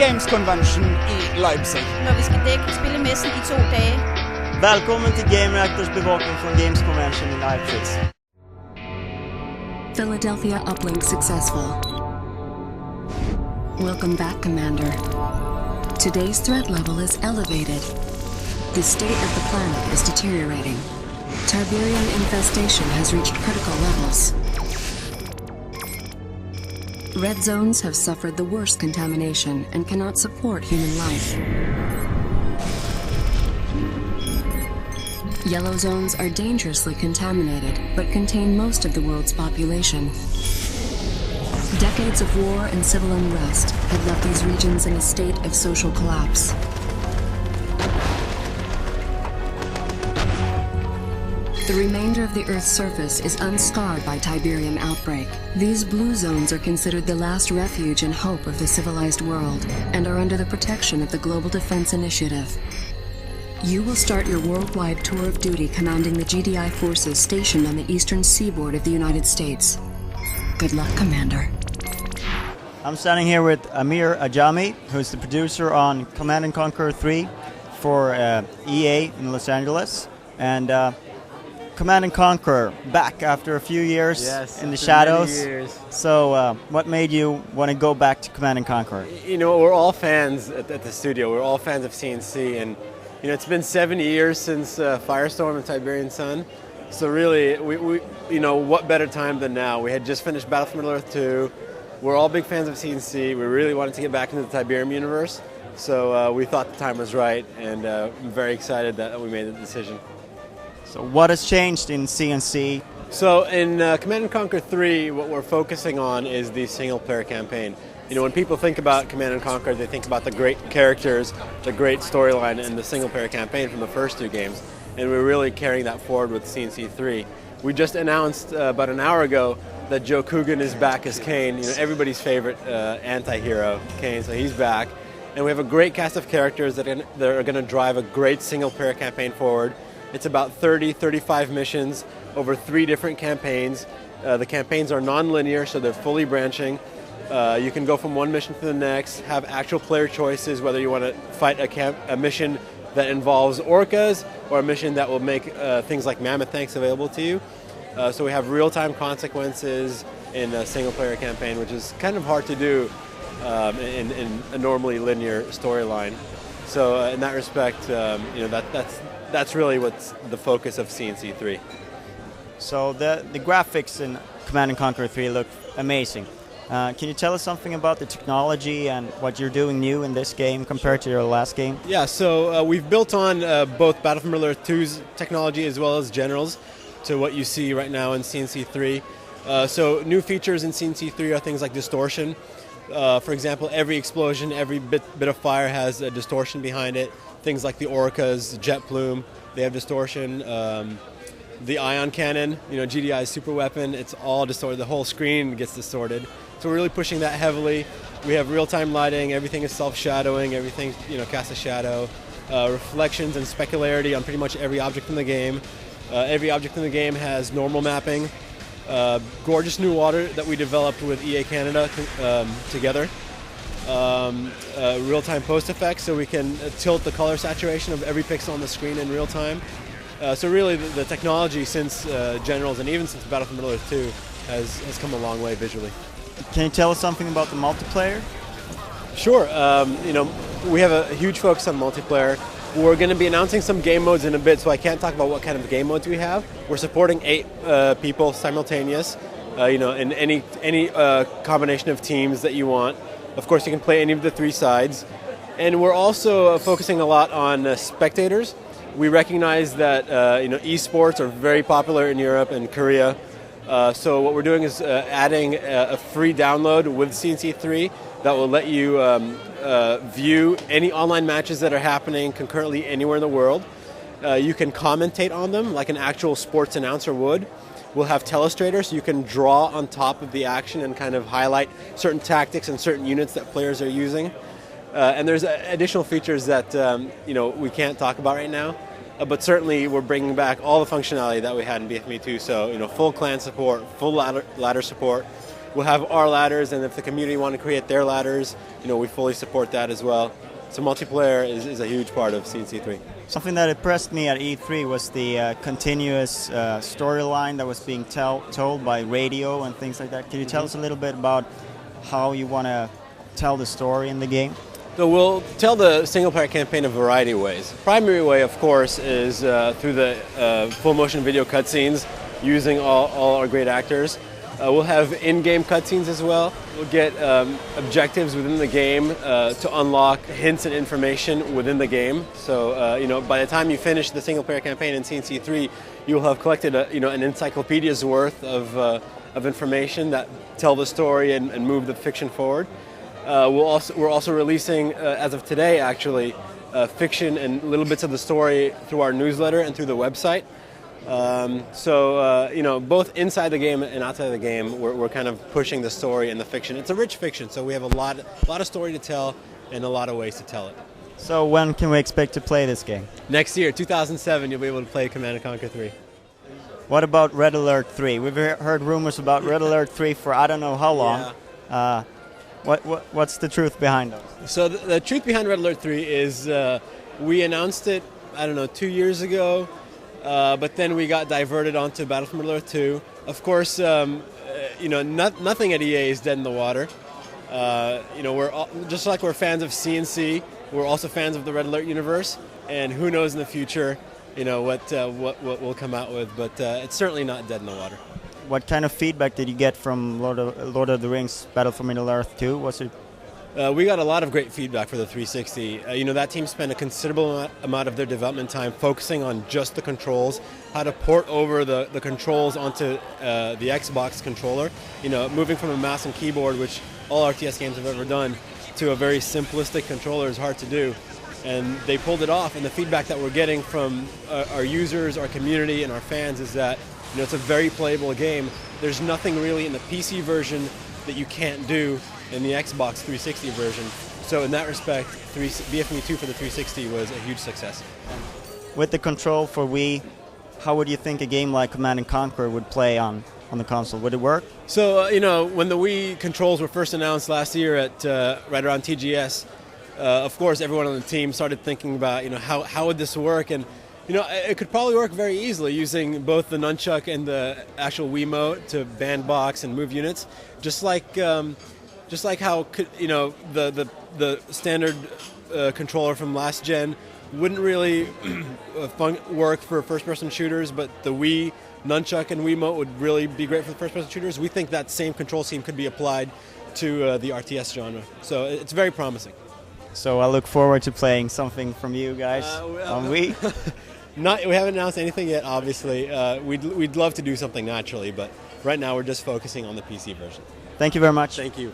Games Convention i Leipzig. Når vi skal dække spillemessen i 2 dage. Välkommen till Gamereactors bevakning från Games Convention in Leipzig. Philadelphia uplink successful. Welcome back, Commander. Today's threat level is elevated. The state of the planet is deteriorating. Tiberian infestation has reached critical levels. Red zones have suffered the worst contamination and cannot support human life. Yellow zones are dangerously contaminated, but contain most of the world's population. Decades of war and civil unrest have left these regions in a state of social collapse. The remainder of the Earth's surface is unscarred by Tiberian outbreak. These blue zones are considered the last refuge and hope of the civilized world, and are under the protection of the Global Defense Initiative. You will start your worldwide tour of duty commanding the GDI forces stationed on the eastern seaboard of the United States. Good luck, Commander. I'm standing here with Amer Ajami, who's the producer on Command & Conquer 3 for EA in Los Angeles. And Command & Conquer, back after a few years in the shadows. Many years. So what made you want to go back to Command & Conquer? You know, we're all fans at the studio. We're all fans of CNC, and you know, it's been 7 years since Firestorm and Tiberian Sun. So really, we you know, what better time than now? We had just finished Battle for Middle-earth 2. We're all big fans of CNC. We really wanted to get back into the Tiberium universe. So we thought the time was right, and I'm very excited that we made the decision. So what has changed in CNC? So in Command & Conquer 3, what we're focusing on is the single-player campaign. You know, when people think about Command & Conquer, they think about the great characters, the great storyline, and the single-player campaign from the first 2 games. And we're really carrying that forward with CNC 3. We just announced about an hour ago that Joe Coogan is back as Kane, you know, everybody's favorite anti-hero, Kane, so he's back. And we have a great cast of characters that are going to drive a great single-player campaign forward. It's about 35 missions over 3 different campaigns. The campaigns are non-linear, so they're fully branching. You can go from one mission to the next, have actual player choices, whether you want to fight a mission that involves orcas or a mission that will make things like mammoth tanks available to you. So we have real-time consequences in a single-player campaign, which is kind of hard to do in a normally linear storyline. So in that respect, you know, that's really what's the focus of CNC 3. So the graphics in Command & Conquer 3 look amazing. Can you tell us something about the technology and what you're doing new in this game compared to your last game? Yeah, so we've built on both Battle for Middle-earth 2's technology as well as General's to what you see right now in CNC 3. So new features in CNC 3 are things like distortion. For example, every explosion, every bit of fire has a distortion behind it. Things like the orcas, jet plume, they have distortion. The ion cannon, you know, GDI's super weapon, it's all distorted. The whole screen gets distorted. So we're really pushing that heavily. We have real-time lighting. Everything is self-shadowing. Everything, you know, casts a shadow. Reflections and specularity on pretty much every object in the game. Every object in the game has normal mapping. Gorgeous new water that we developed with EA Canada together. Real-time post effects, so we can tilt the color saturation of every pixel on the screen in real time. So really the technology since Generals and even since Battle for Middle-earth 2 has come a long way visually. Can you tell us something about the multiplayer? Sure. You know, we have a huge focus on multiplayer. We're going to be announcing some game modes in a bit, so I can't talk about what kind of game modes we have. We're supporting 8 people simultaneous, you know, in any combination of teams that you want. Of course, you can play any of the 3 sides. And we're also focusing a lot on spectators. We recognize that you know, esports are very popular in Europe and Korea. So what we're doing is adding a free download with CNC 3 that will let you view any online matches that are happening concurrently anywhere in the world. You can commentate on them like an actual sports announcer would. We'll have telestrators, so you can draw on top of the action and kind of highlight certain tactics and certain units that players are using. And there's additional features that you know, we can't talk about right now. But certainly we're bringing back all the functionality that we had in BFME2. So, you know, full clan support, full ladder support, we'll have our ladders, and if the community want to create their ladders, we fully support that as well. So multiplayer is a huge part of CNC3. Something that impressed me at E3 was the continuous storyline that was being told by radio and things like that. Can you tell us a little bit about how you want to tell the story in the game? So we'll tell the single-player campaign a variety of ways. Primary way, of course, is through the full-motion video cutscenes, using all our great actors. We'll have in-game cutscenes as well. We'll get objectives within the game to unlock hints and information within the game. So, by the time you finish the single-player campaign in CNC3, you'll have collected an encyclopedia's worth of information that tell the story and move the fiction forward. We're also releasing, as of today actually, fiction and little bits of the story through our newsletter and through the website. Both inside the game and outside the game, we're kind of pushing the story and the fiction. It's a rich fiction, so we have a lot of story to tell and a lot of ways to tell it. So when can we expect to play this game? Next year, 2007, you'll be able to play Command & Conquer 3. What about Red Alert 3? We've heard rumors about Red Alert 3 for I don't know how long. Yeah. What's the truth behind those? So the truth behind Red Alert 3 is we announced it, 2 years ago, but then we got diverted onto Battlefield Red Alert 2. Of course, nothing at EA is dead in the water. We're just like we're fans of CNC, we're also fans of the Red Alert universe, and who knows in the future, what we'll come out with, but it's certainly not dead in the water. What kind of feedback did you get from Lord of the Rings Battle for Middle-earth 2? Was it? We got a lot of great feedback for the 360. That team spent a considerable amount of their development time focusing on just the controls, how to port over the controls onto the Xbox controller. Moving from a mouse and keyboard, which all RTS games have ever done, to a very simplistic controller is hard to do. And they pulled it off, and the feedback that we're getting from our users, our community, and our fans is that it's a very playable game. There's nothing really in the PC version that you can't do in the Xbox 360 version. So in that respect, BFME 2 for the 360 was a huge success. With the control for Wii, how would you think a game like Command & Conquer would play on the console? Would it work? So, when the Wii controls were first announced last year at right around TGS, of course, everyone on the team started thinking about, how would this work? And it could probably work very easily using both the nunchuck and the actual Wiimote to bandbox and move units, just like how the standard controller from last gen wouldn't really work for first-person shooters, but the Wii nunchuck and Wiimote would really be great for the first-person shooters. We think that same control scheme could be applied to the RTS genre, so it's very promising. So I look forward to playing something from you guys on Wii. We haven't announced anything yet, obviously. We'd love to do something naturally, but right now we're just focusing on the PC version. Thank you very much. Thank you.